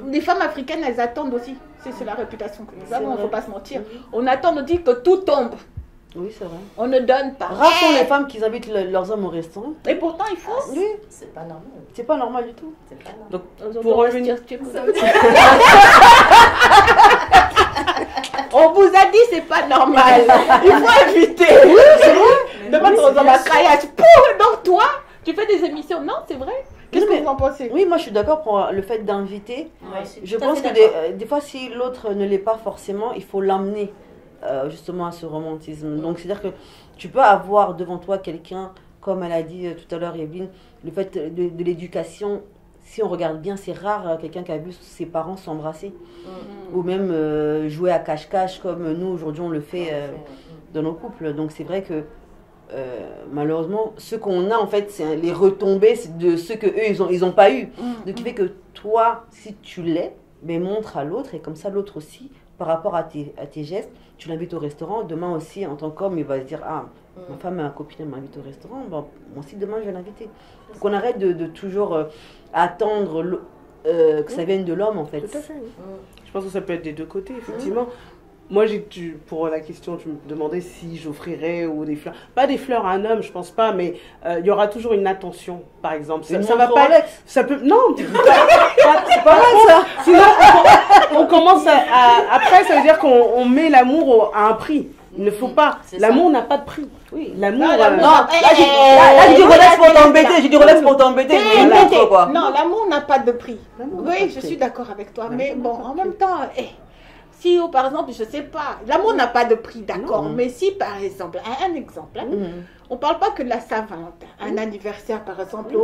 Les femmes africaines, elles attendent aussi. C'est la réputation que nous avons, il ne vrai. faut pas se mentir. On attend aussi que tout tombe. Oui, c'est vrai. On ne donne pas. Rares sont les femmes qui invitent leurs hommes au restaurant. Et pourtant, il faut. Oui, C'est pas normal. c'est pas normal du tout. C'est pas normal. Donc, pour revenir. On vous a dit c'est pas normal. Il faut éviter. Oui, c'est vrai. Demande aux hommes à caillasse. Donc toi, tu fais des émissions. Non, c'est vrai. Qu'est-ce Non, que mais- vous en pensez? Oui, moi je suis d'accord pour le fait d'inviter. Ouais, je suis Je tout à pense fait que d'accord. des fois, si l'autre ne l'est pas forcément, il faut l'amener justement à ce romantisme. Donc, c'est-à-dire que tu peux avoir devant toi quelqu'un, comme elle a dit tout à l'heure, Evelyne, le fait de l'éducation. Si on regarde bien, c'est rare quelqu'un qui a vu ses parents s'embrasser. Ou même jouer à cache-cache, comme nous aujourd'hui on le fait dans nos couples. Donc, c'est vrai que malheureusement, ce qu'on a en fait, c'est les retombées de ceux que eux ils ont pas eu. Donc, qui fait que toi, si tu l'es, mais montre à l'autre, et comme ça l'autre aussi, par rapport à tes gestes, tu l'invites au restaurant. Demain aussi, en tant qu'homme, il va se dire, ah, ma femme, ma copine, elle m'invite au restaurant, bon, moi aussi demain je vais l'inviter. Donc on arrête de toujours attendre que ça vienne de l'homme en fait. Tout à fait. Oui. Je pense que ça peut être des deux côtés, effectivement. Moi, pour la question, je me demandais si j'offrirais ou des fleurs. Pas des fleurs à un homme, je pense pas, mais il y aura toujours une attention, par exemple. Ça va pas. Rolex. Ça peut. Non. C'est pas mal ça. Sinon, on commence après, ça veut dire qu'on met l'amour à un prix. Il ne faut pas. C'est L'amour n'a pas de prix. Oui. L'amour. Non, là j'ai dit Rolex pour t'embêter, j'ai dit Rolex pour t'embêter. mais voilà, faut quoi. Non, l'amour n'a pas de prix. L'amour n'a Oui, pas de je prix. suis d'accord avec toi. L'amour Mais n'a bon, pas de en prix. même temps, si par exemple, je sais pas, l'amour n'a pas de prix, d'accord. Non. Mais si par exemple, un exemple, hein, on parle pas que de la Saint-Valentin, un anniversaire par exemple,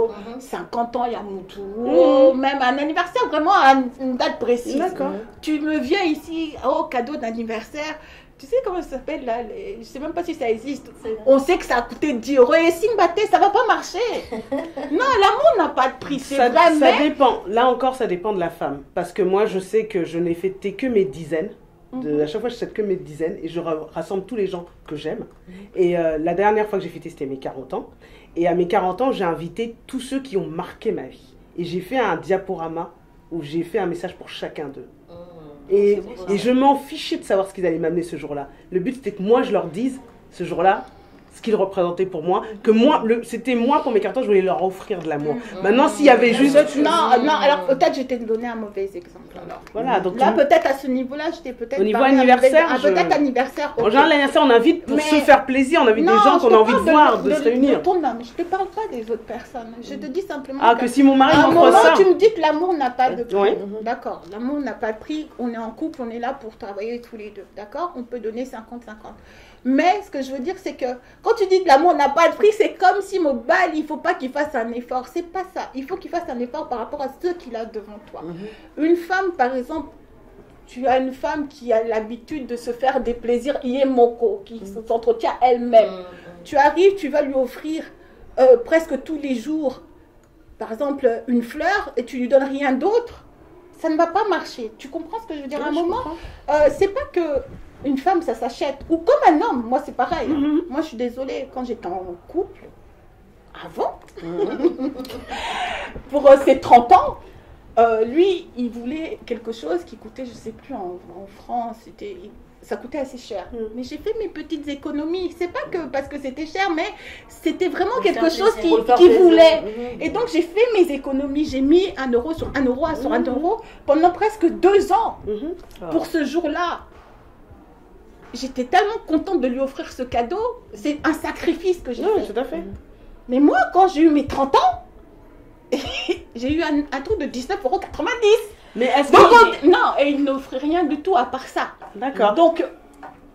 50 ans, il y a Moutou, ou même un anniversaire vraiment à une date précise. D'accord. Tu me viens ici, oh, cadeau d'anniversaire. Tu sais comment ça s'appelle là je sais même pas si ça existe. On sait que ça a coûté 10 euros et Simbaté, ça va pas marcher. Non, l'amour n'a pas de prix, c'est Ça vrai, mais... dépend. Là encore, ça dépend de la femme. Parce que moi, je sais que je n'ai fêté que mes dizaines. À chaque fois, je fête que mes dizaines et je rassemble tous les gens que j'aime. Et la dernière fois que j'ai fêté, c'était mes 40 ans. Et à mes 40 ans, j'ai invité tous ceux qui ont marqué ma vie. Et j'ai fait un diaporama où j'ai fait un message pour chacun d'eux. Et je m'en fichais de savoir ce qu'ils allaient m'amener ce jour-là. Le but, c'était que moi, je leur dise, ce jour-là, ce qu'il représentait pour moi, que moi, c'était moi pour mes cartons, je voulais leur offrir de l'amour. Maintenant, s'il y avait juste... Non, alors peut-être je t'ai donné un mauvais exemple. Alors. Voilà, donc là, peut-être à ce niveau-là, je t'ai peut-être... Au niveau anniversaire, peut-être anniversaire. En général, l'anniversaire, on invite pour se faire plaisir, on invite des gens qu'on a envie de voir, de se réunir. Je te parle pas des autres personnes, je te dis simplement... Ah, que si mon mari m'offre ça... tu me dis que l'amour n'a pas de prix. Oui. D'accord, l'amour n'a pas de prix, on est en couple, on est là pour travailler tous les deux. D'accord, on peut donner 50-50. Mais ce que je veux dire, c'est que quand tu dis que l'amour n'a pas de prix, c'est comme si mon bal, il ne faut pas qu'il fasse un effort. C'est pas ça. Il faut qu'il fasse un effort par rapport à ce qu'il a devant toi. Une femme, par exemple, tu as une femme qui a l'habitude de se faire des plaisirs yémoko, qui s'entretient elle-même. Tu arrives, tu vas lui offrir presque tous les jours, par exemple, une fleur, et tu lui donnes rien d'autre. Ça ne va pas marcher. Tu comprends ce que je veux dire? À un moment, c'est pas que une femme, ça s'achète. Ou comme un homme, moi c'est pareil. Moi je suis désolée, quand j'étais en couple, avant, pour ses 30 ans, lui, il voulait quelque chose qui coûtait, je ne sais plus, en France, ça coûtait assez cher. Mais j'ai fait mes petites économies. C'est pas que parce que c'était cher, mais c'était vraiment quelque chose qu'il voulait. Et donc j'ai fait mes économies. J'ai mis 1 euro sur 1 euro sur 1 euro pendant presque 2 ans pour ce jour-là. J'étais tellement contente de lui offrir ce cadeau. C'est un sacrifice que j'ai fait. Tout à fait. Mais moi, quand j'ai eu mes 30 ans, j'ai eu un truc de 19,90 €. Mais est-ce que... Non, et il n'offrait rien du tout à part ça. D'accord. Donc,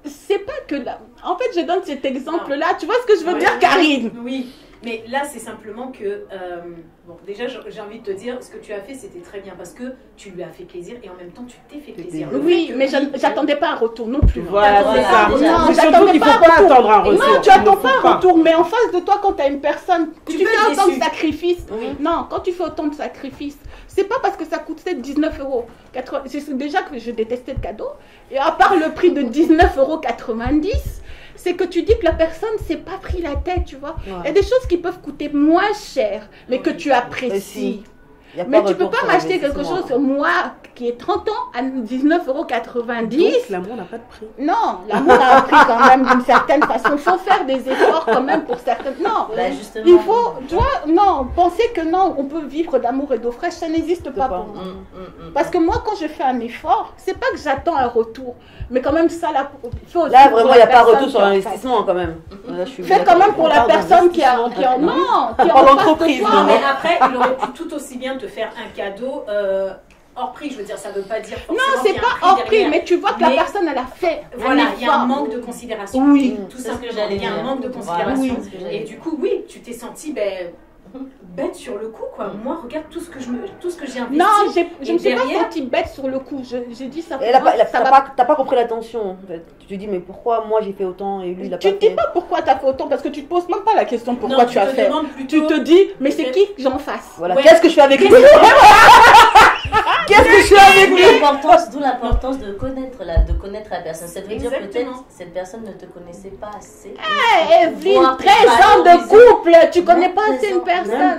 c'est pas que là... En fait, je donne cet exemple-là. Tu vois ce que je veux dire, Karine? Oui. Mais là, c'est simplement que, bon, déjà, j'ai envie de te dire, ce que tu as fait, c'était très bien parce que tu lui as fait plaisir et en même temps, tu t'es fait plaisir. Oui, mais j'attendais pas un retour non plus. Voilà, c'est ça. Non, surtout qu'il ne faut pas attendre un retour. Non, tu n'attends pas un retour, mais en face de toi, quand tu as une personne, tu fais autant de sacrifices. Non, quand tu fais autant de sacrifices, c'est pas parce que ça coûtait 19 €. C'est déjà que je détestais le cadeau. Et à part le prix de 19,90 €, c'est que tu dis que la personne ne s'est pas pris la tête, tu vois. Il y a des choses qui peuvent coûter moins cher, mais que tu apprécies. Mais tu ne peux pas m'acheter quelque chose, moi, qui ai 30 ans, à 19,90 €. Donc, l'amour n'a pas de prix. Non, l'amour a un prix quand même d'une certaine façon. Il faut faire des efforts quand même pour certaines... Non, il faut, tu vois, non, penser que non, on peut vivre d'amour et d'eau fraîche, ça n'existe pas pour moi. Parce que moi, quand je fais un effort, c'est pas que j'attends un retour, mais quand même ça, là, vraiment, il n'y a pas retour sur l'investissement quand même. Fais quand même pour la personne qui en... Non, qui en l'entreprise. Non, mais après, il aurait pu tout aussi bien te faire un cadeau hors prix, je veux dire, ça ne veut pas dire forcément. Non, c'est pas hors prix, mais tu vois que la personne, elle a fait. Voilà, il y a un manque de considération. Oui, tout simplement. Il y a un manque de considération. Et du coup, oui, tu t'es sentie bête sur le coup, quoi. Moi, regarde tout ce que j'ai investi. Non, je me suis pas sentie bête sur le coup. J'ai dit ça. T'as pas compris l'attention, en fait. Tu te dis, mais pourquoi moi j'ai fait autant et lui il a pas fait. Tu te dis pas pourquoi tu as fait autant parce que tu te poses même pas la question pourquoi tu as fait. Tu te dis, mais c'est qui que j'en fasse? Voilà, qu'est-ce que je fais avec lui? Qu'est-ce que je fais avec lui? D'où l'importance de connaître la personne. Ça veut dire peut-être cette personne ne te connaissait pas assez. Evelyne, 13 ans de couple, tu connais pas assez une personne.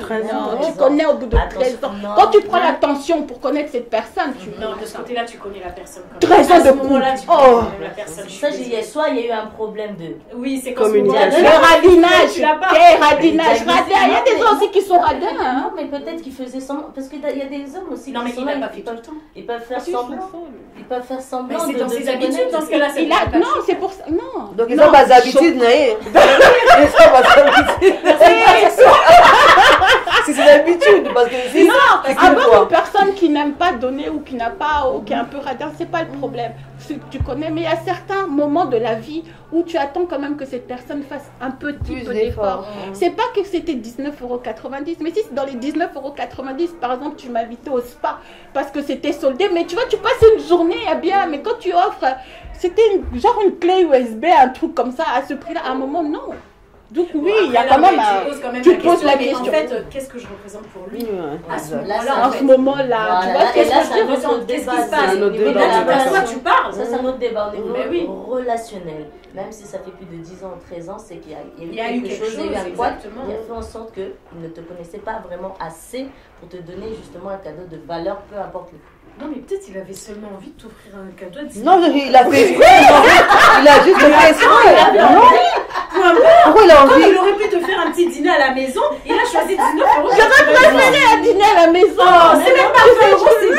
Tu connais au bout de 13 ans. Quand tu prends l'attention pour connaître cette personne, non, de ce côté-là, tu connais la personne. 13 ans de couple. Tu connais la personne. Ça, soit il y a eu un problème de... Oui, c'est comme une radinage. Il y a des gens aussi qui sont radins. Non, mais peut-être qu'ils faisaient semblant. Parce qu'il y a des hommes aussi. Non, mais il n'a pas fait tout le temps. Ils peuvent faire semblant. Ils peuvent faire semblant. Mais c'est dans ses habitudes, dans ce cas-là. Non, c'est pour ça. Non. Donc ils ont pas d'habitude, Naïe. Ils ont pas d'habitude. C'est ses habitudes. Parce que non, avoir une personne qui n'aime pas donner ou qui n'a pas, ou qui est un peu radin, c'est pas le problème. Tu connais, mais il y a certains moments de la vie où tu attends quand même que cette personne fasse un petit peu d'effort. C'est pas que c'était 19,90 €, mais si c'est dans les 19,90 €, par exemple, tu m'invitais au spa parce que c'était soldé, mais tu vois, tu passes une journée à bien, mais quand tu offres, c'était genre une clé USB, un truc comme ça, à ce prix-là, à un moment, non. Donc oui, il y a quand même tu te poses la question. En fait, qu'est-ce que je représente pour lui en ce moment-là, tu vois, qu'est-ce que je représente? Qu'est-ce qui se passe? Et là, tu parles. Ça, c'est un autre débat au niveau relationnel. Même si ça fait plus de 10 ans, 13 ans, c'est qu'il y a eu quelque chose, il y a eu un poids qui a fait en sorte qu'il ne te connaissait pas vraiment assez pour te donner justement un cadeau de valeur, peu importe le prix. Non, mais peut-être il avait seulement envie de t'offrir un cadeau. Non, il a fait exprès. Il a juste fait exprès. Pour un beurre. Pourquoi il a Comme envie? il aurait pu te faire un petit dîner à la maison, il a choisi 19 euros. J'aurais préféré un dîner à la maison. Oh, c'est même pas 20 euros, c'est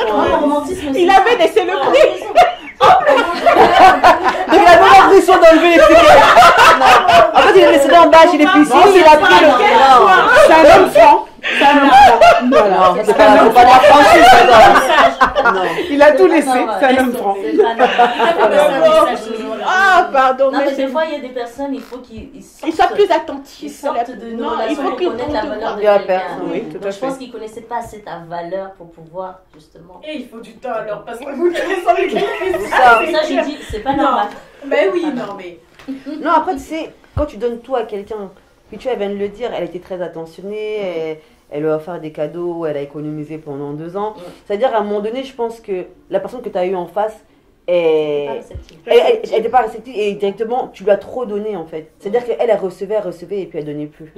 Le romantisme, Il avait laissé le prix. Donc il a pas l'impression d'enlever les piquets. En fait, il est laissé en bas chez les piscines, il a pris le. C'est un homme franc. C'est un homme franc. Voilà. Non, c'est pas la franchise, attends. Non. Il a tout laissé. C'est un homme franc. C'est pas normal. Ah, pardon. Non, mais c'est- des fois, il y a des personnes, il faut qu'ils Ils soient plus Ils attentifs. sortent de nos Non, il relations faut pour qu'ils connaître la valeur de bien quelqu'un. personne, oui, tout à Donc, je fait. pense qu'ils ne connaissaient pas assez ta valeur pour pouvoir, justement. Et il faut du temps alors, parce que vous ne savez qu'elle fait ça. Ça. Ça, j'ai dit, c'est pas Non. normal. Mais oui, non, mais. Non, après, tu sais, quand tu donnes tout à quelqu'un, puis tu vois, elle vient de le dire, elle était très attentionnée, elle lui a offert des cadeaux, elle a économisé pendant 2 ans. C'est-à-dire, à un moment donné, je pense que la personne que tu as eue en face, Pas elle réceptif. n'était pas réceptive et directement, tu lui as trop donné en fait. C'est-à-dire qu'elle, elle recevait et puis elle donnait plus.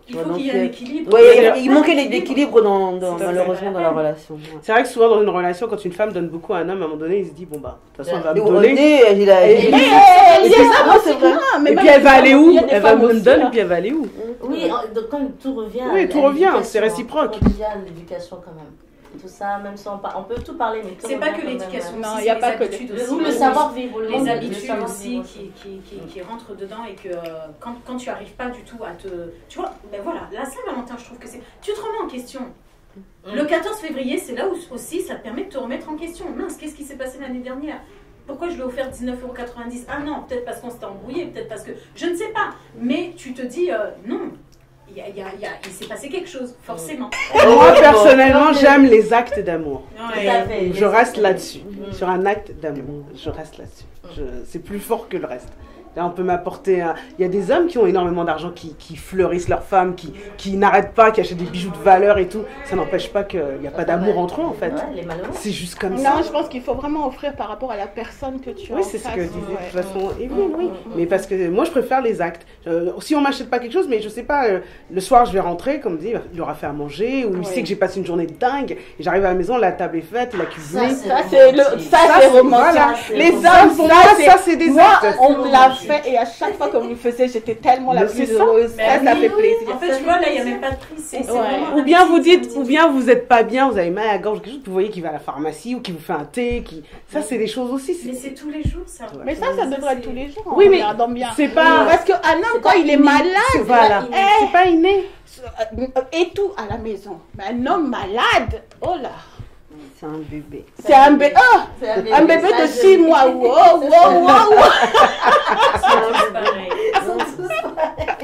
Il faut qu'il y ait un équilibre. Ouais, il manquait l'équilibre malheureusement dans la relation. Ouais. C'est vrai que souvent dans une relation, quand une femme donne beaucoup à un homme, à un moment donné, il se dit bon bah, de toute façon, elle va me Et au donner. nez, il a. Et- Et Et puis ça, ça, moi, c'est c'est vrai. vrai. Et puis elle va aller où? Elle va me donner, hein. puis elle va aller où? Oui, donc quand tout revient. Oui, à tout revient, l'éducation, c'est réciproque. Tout revient à l'éducation quand même. Tout ça, même si on peut tout parler, mais tout C'est pas revient que quand même, l'éducation, hein. Non, aussi, il y a c'est pas les que habitudes Le- aussi. ou le savoir-vivre, le Les monde, habitudes le savoir aussi vivre. qui rentrent dedans et que quand tu arrives pas du tout à te... Tu vois, ben voilà, la Saint-Valentin, je trouve que c'est... Tu te remets en question. Le 14 février, c'est là où aussi ça te permet de te remettre en question. Mince, qu'est-ce qui s'est passé l'année dernière? Pourquoi je lui ai offert 19,90 €? Ah non, peut-être parce qu'on s'était embrouillé, peut-être parce que... Je ne sais pas. Mais tu te dis, non, il s'est passé quelque chose, forcément. Moi, personnellement, j'aime les actes d'amour. Tout à fait. Je reste là-dessus. Sur un acte d'amour, je reste là-dessus. C'est plus fort que le reste. Là, on peut m'apporter Il y a des hommes qui ont énormément d'argent, qui fleurissent leurs femmes, qui n'arrêtent pas, qui achètent des bijoux de valeur et tout. Ça n'empêche pas qu'il n'y a pas d'amour entre eux, en fait. Ouais, les malheureux. C'est juste comme ça. Non, je pense qu'il faut vraiment offrir par rapport à la personne que tu as. Oui, en c'est ce face, que disait de ouais. toute façon Evelyne, oui. Mais parce que moi, je préfère les actes. Si on m'achète pas quelque chose, mais je sais pas, le soir, je vais rentrer, comme dit, il aura fait à manger, ou il Oui. sait que j'ai passé une journée de dingue, et j'arrive à la maison, la table est faite, la cuisine. Ça, c'est romantique. Voilà. Les Ça, hommes, pour moi, ça, c'est des Moi, actes. on me l'a fait et à chaque fois qu'on me le faisait, j'étais tellement la Mais plus c'est ça. heureuse. Ben Ça oui. fait plaisir. En fait, tu vois, là, il n'y a même pas de prix. C'est Ouais. vraiment Ou bien vous dites, habitude. ou bien vous êtes pas bien, vous avez mal à la gorge, quelque chose, vous voyez qu'il va à la pharmacie, ou qu'il vous fait un thé, ça, c'est des choses aussi. Mais c'est tous les jours, ça. Mais ça devrait être tous les jours. Oui, en mais regardant bien. c'est pas- Parce qu'un homme, c'est quand pas il est inné. malade, Voilà. inné. C'est pas inné. et tout à la maison. Mais un homme malade, oh là, C'est un bébé. c'est un bébé. Oh, C'est un bébé ça, de je 6 le mois. dis. Wow, wow, wow. C'est pareil.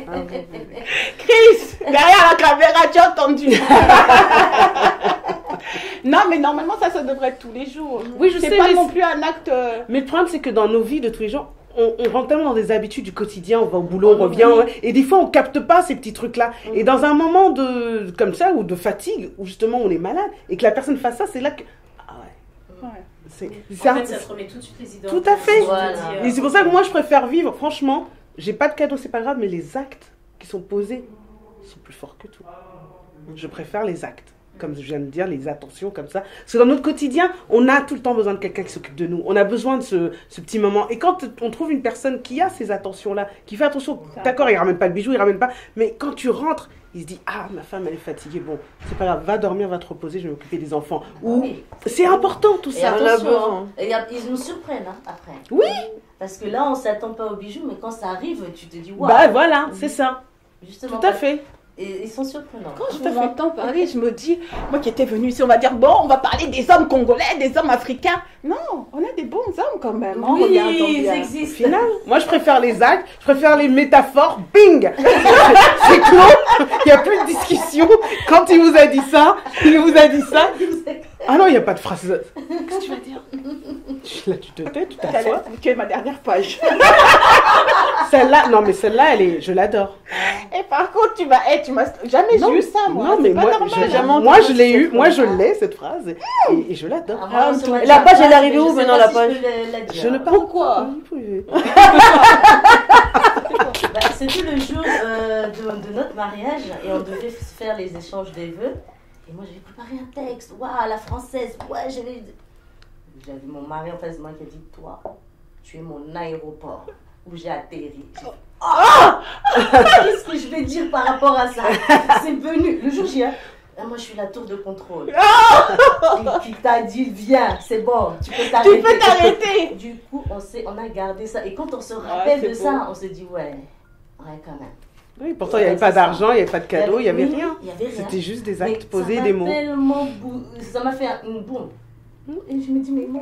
Un bébé. Chris, derrière la caméra, tu as entendu. Non, mais normalement, ça devrait être tous les jours. Oui, je C'est sais, pas mais non plus un acte. Mais le problème, c'est que dans nos vies de tous les jours, on rentre tellement dans des habitudes du quotidien, on va au boulot, on revient, et des fois on capte pas ces petits trucs-là. Et dans un moment comme ça, ou de fatigue, où justement on est malade, et que la personne fasse ça, c'est là que... Ah ouais. Ouais. C'est En fait, ça te remet tout de suite les idées. Tout à fait. Voilà. Et c'est pour ça que moi je préfère vivre, franchement, j'ai pas de cadeau, c'est pas grave, mais les actes qui sont posés sont plus forts que tout. Je préfère les actes. Comme je viens de dire, les attentions comme ça. Parce que dans notre quotidien, on a tout le temps besoin de quelqu'un qui s'occupe de nous. On a besoin de ce petit moment. Et quand on trouve une personne qui a ces attentions-là, qui fait attention, d'accord, il ramène pas le bijou, il ramène pas, mais quand tu rentres, il se dit, ah, ma femme, elle est fatiguée, bon, c'est pas grave, va dormir, va te reposer, je vais m'occuper des enfants. Ou, Oui. c'est important tout Et ça. on a attention, besoin. hein. Ils nous surprennent hein, après. Oui. Parce que là, on s'attend pas aux bijoux, mais quand ça arrive, tu te dis waouh. Bah voilà, c'est ça. Justement. Tout à fait. Et ils sont surprenants. Quand je vous entends parler, je me dis, moi qui étais venue ici, on va dire, bon, on va parler des hommes congolais, des hommes africains. Non, on a des bons hommes quand même. En regardant Oui, ils bien. existent. Final, moi je préfère les actes, je préfère les métaphores, bing. C'est clos, il n'y a plus de discussion. Quand il vous a dit ça, il vous a dit ça. Ah non, il n'y a pas de phrase. Qu'est-ce que tu vas dire? Là, tu te tais, tu J'allais t'assois. expliquer ma dernière page. Celle-là, non mais celle-là, je l'adore. Et par contre, tu m'as jamais Non, eu ça, moi. Non, C'est mais pas moi, normal, je, hein. moi je l'ai eu, moi je l'ai cette phrase et je l'adore. Ah, moi, sur ma La page, elle est page, arrivée mais où, je sais maintenant, pas la si page je peux la dire. Je ne parle Pourquoi pas. Oui. Bah, c'était le jour de notre mariage et on devait faire les échanges des vœux. Et moi, j'avais préparé un texte. Waouh, à la française. Ouais, j'avais mon mari en face de moi qui a dit, toi, tu es mon aéroport. où j'ai atterri. Qu'est-ce que je vais dire par rapport à ça? C'est venu. Le jour J, moi je suis la tour de contrôle. Qui t'a dit viens, c'est bon, tu peux t'arrêter. Du coup, on a gardé ça. Et quand on se rappelle de ça, on se dit ouais quand même. Oui, pourtant il n'y avait pas d'argent, il n'y avait pas de cadeau, il n'y avait rien. Il y avait rien. C'était juste des actes posés, des mots. Ça m'a fait une boum. Et je me dis, mais moi,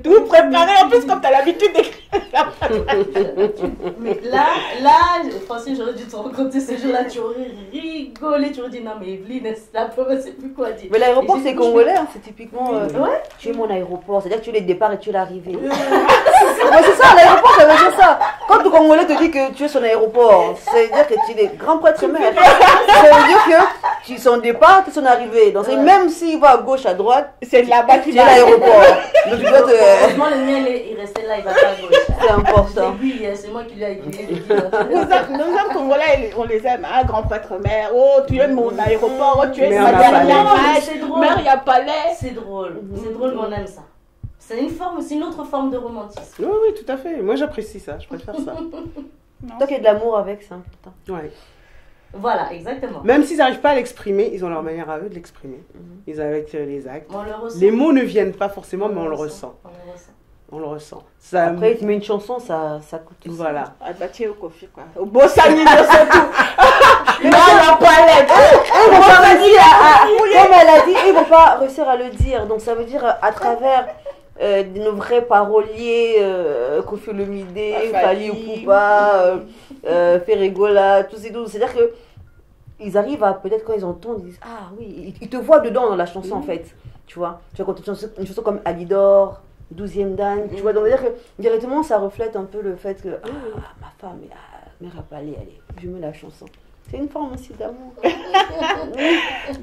tout préparé en plus, comme tu as l'habitude d'écrire. Mais là, Francine, j'aurais dû te raconter ce jour-là, tu aurais rigolé, tu aurais dit, non, mais Evelyne, la pauvre, elle ne sait plus quoi dire. Mais l'aéroport, c'est congolais, hein, c'est typiquement. Ouais. Tu es mon aéroport, c'est-à-dire que tu es le départ et tu es l'arrivée. C'est ça, l'aéroport, ça veut dire ça. Quand le Congolais te dit que tu es son aéroport, ça veut dire que tu es grand prêtre mère. Ça veut dire que tu es son départ, tu es son arrivée. Donc, même s'il va à gauche, à droite, c'est là-bas tu es l'aéroport. Donc, tu dois te. Heureusement, le mien, il restait là, il va pas à gauche. C'est important. C'est moi qui lui ai écrit. Nos hommes congolais, on les aime, hein, grand prêtre mère. Oh, tu es mon aéroport, oh, tu es ma dernière vache. C'est drôle. Mère, il y a palais. C'est drôle, qu'on aime ça. C'est une autre forme de romantisme. Oui, oui, tout à fait. Moi, j'apprécie ça. Je préfère ça. Toi qui as de l'amour avec, c'est important. Ouais. Voilà, exactement. Même s'ils n'arrivent pas à l'exprimer, ils ont leur manière à eux de l'exprimer. Ils arrivent avec les actes. On le ressent. Les mots ne viennent pas forcément, mais on le ressent. On le ressent. Ça... Après, il te met une chanson, ça coûte. Voilà. Ah, bah, tu es au coffee, quoi. Au beau Sani, surtout. Non, la palette. Ils vont pas réussir comme elle a dit, ils vont pas réussir à le dire. Donc, ça veut dire à travers nos vrais paroliers, Koffi Olomide, Fally Ipupa, Ferregola, tous ces deux. C'est-à-dire que ils arrivent à, peut-être quand ils entendent, ils disent ah oui, ils te voient dedans dans la chanson en fait. Tu vois quand une chanson comme Alidor, 12e Dan, tu vois, donc c'est-à-dire que directement ça reflète un peu le fait que ma femme, mère à palais, allez, je mets la chanson. C'est une forme aussi d'amour.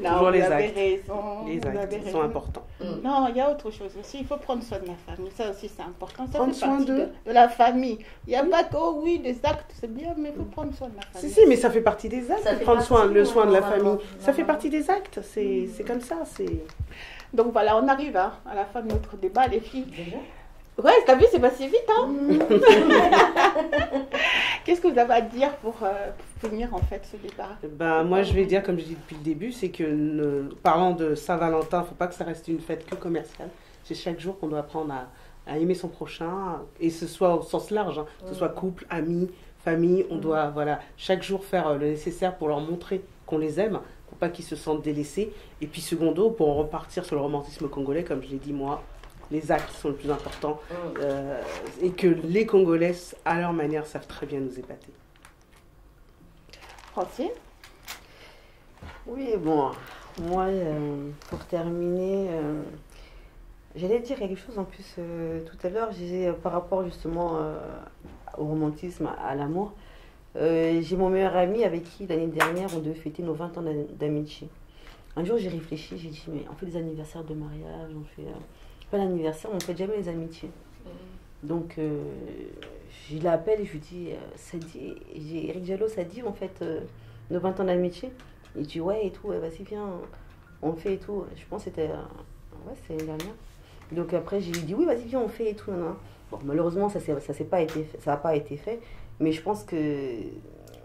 Non, vous les avez actes. raison. Les actes sont importants. Non, il y a autre chose aussi. Il faut prendre soin de la famille. Ça aussi, c'est important. Ça Prendre fait soin partie de la famille. Il n'y a pas que, oh oui, des actes, c'est bien, mais il faut prendre soin de la famille. Si, mais ça fait partie des actes. Prendre le soin de la famille. Ça fait partie des actes. C'est comme ça. Donc voilà, on arrive à la fin de notre débat, les filles. Ouais, t'as vu, c'est passé vite, hein. Qu'est-ce que vous avez à dire pour finir en fait ce débat? Moi, je vais dire, comme je dis depuis le début, c'est que parlant de Saint-Valentin, il ne faut pas que ça reste une fête que commerciale. C'est chaque jour qu'on doit apprendre à aimer son prochain, et ce soit au sens large, hein, que ce soit couple, amis, famille, on doit chaque jour faire le nécessaire pour leur montrer qu'on les aime, pour pas qu'ils se sentent délaissés. Et puis secondo, pour repartir sur le romantisme congolais, comme je l'ai dit moi, les actes sont le plus important, et que les Congolais, à leur manière, savent très bien nous épater. Francine? Oui, bon, moi, pour terminer, j'allais dire quelque chose en plus tout à l'heure, par rapport justement au romantisme, à l'amour. J'ai mon meilleur ami avec qui, l'année dernière, on devait fêter nos 20 ans d'amitié. Un jour, j'ai réfléchi, j'ai dit, mais on fait des anniversaires de mariage, on fait... pas l'anniversaire, on ne fait jamais les amitiés. Donc, je l'appelle et je lui dis, Eric Diallo, ça dit en fait nos 20 ans d'amitié. Il dit, ouais, et tout, vas-y, viens, on fait et tout. Je pense que c'était l'année dernière. Donc après, j'ai dit, oui, vas-y, viens, on fait et tout. Non. Bon, malheureusement, ça n'a pas été fait. Mais je pense que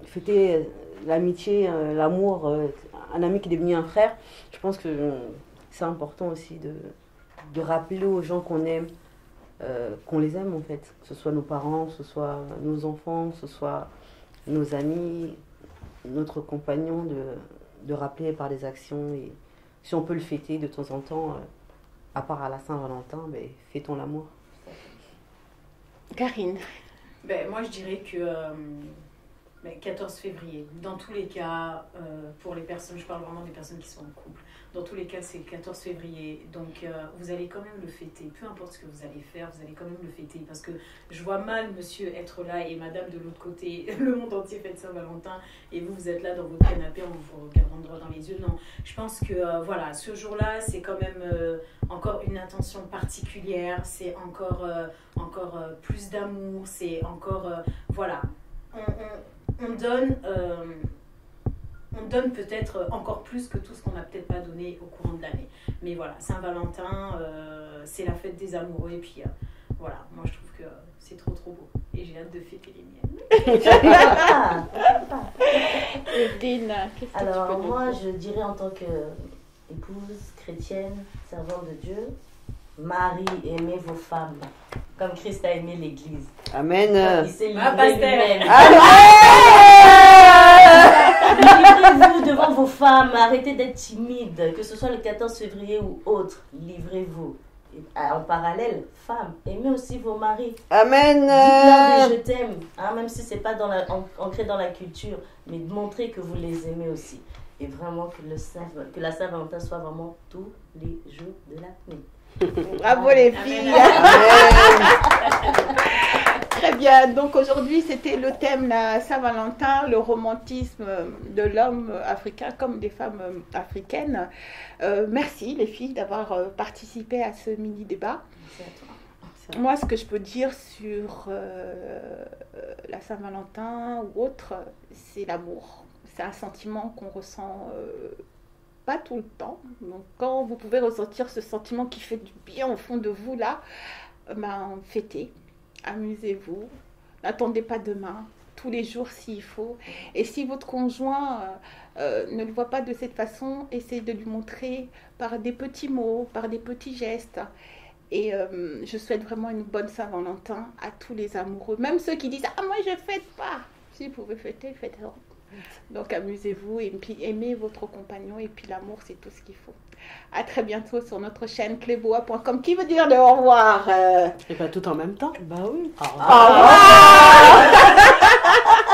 fêter l'amitié, l'amour, un ami qui est devenu un frère, je pense que c'est important aussi de rappeler aux gens qu'on aime, qu'on les aime en fait, que ce soit nos parents, que ce soit nos enfants, que ce soit nos amis, notre compagnon, de rappeler par des actions. Et si on peut le fêter de temps en temps, à part à la Saint-Valentin, fêtons l'amour. Karine? Moi je dirais que 14 février, dans tous les cas, pour les personnes, je parle vraiment des personnes qui sont en couple, dans tous les cas c'est le 14 février, donc vous allez quand même le fêter, peu importe ce que vous allez faire, vous allez quand même le fêter, parce que je vois mal monsieur être là et madame de l'autre côté, le monde entier fête Saint-Valentin, et vous êtes là dans votre canapé en vous regardant droit dans les yeux. Non, je pense que ce jour-là c'est quand même encore une attention particulière, c'est encore plus d'amour, c'est encore, on donne peut-être encore plus que tout ce qu'on n'a peut-être pas donné au courant de l'année. Mais voilà, Saint-Valentin, c'est la fête des amoureux. Et puis moi je trouve que c'est trop beau. et j'ai hâte de fêter les miennes. Evelyne, qu'est-ce que Alors, tu peux nous moi, dire? je dirais en tant qu'épouse chrétienne, servante de Dieu, Marie, aimez vos femmes, comme Christ a aimé l'Église. Amen. Il s'est livré Ah, pasteur. lui-même. Amen. Livrez-vous devant vos femmes, arrêtez d'être timide, que ce soit le 14 février ou autre, livrez-vous. Et, en parallèle, femmes, aimez aussi vos maris. Amen. Dites-leur des je t'aime, hein, même si c'est pas ancré dans la culture, mais montrez que vous les aimez aussi. Et vraiment que la Saint-Valentin soit vraiment tous les jours de l'année. Bravo les Amen. filles. Amen. Très bien, donc aujourd'hui c'était le thème la Saint-Valentin, le romantisme de l'homme africain comme des femmes africaines. Merci les filles d'avoir participé à ce mini-débat. Merci à toi. Moi, ce que je peux dire sur la Saint-Valentin ou autre, c'est l'amour. C'est un sentiment qu'on ressent pas tout le temps. Donc, quand vous pouvez ressentir ce sentiment qui fait du bien au fond de vous, là, ben, fêtez, amusez-vous. N'attendez pas demain, tous les jours s'il faut. Et si votre conjoint ne le voit pas de cette façon, essayez de lui montrer par des petits mots, par des petits gestes. Et je souhaite vraiment une bonne Saint-Valentin à tous les amoureux, même ceux qui disent « Ah, moi je fête pas !» Si vous pouvez fêter, fêtez-le. Donc amusez-vous et puis aimez votre compagnon et puis l'amour, c'est tout ce qu'il faut. À très bientôt sur notre chaîne cleboa.com. Qui veut dire de au revoir Et pas tout en même temps. Bah oui. Au revoir. Au revoir.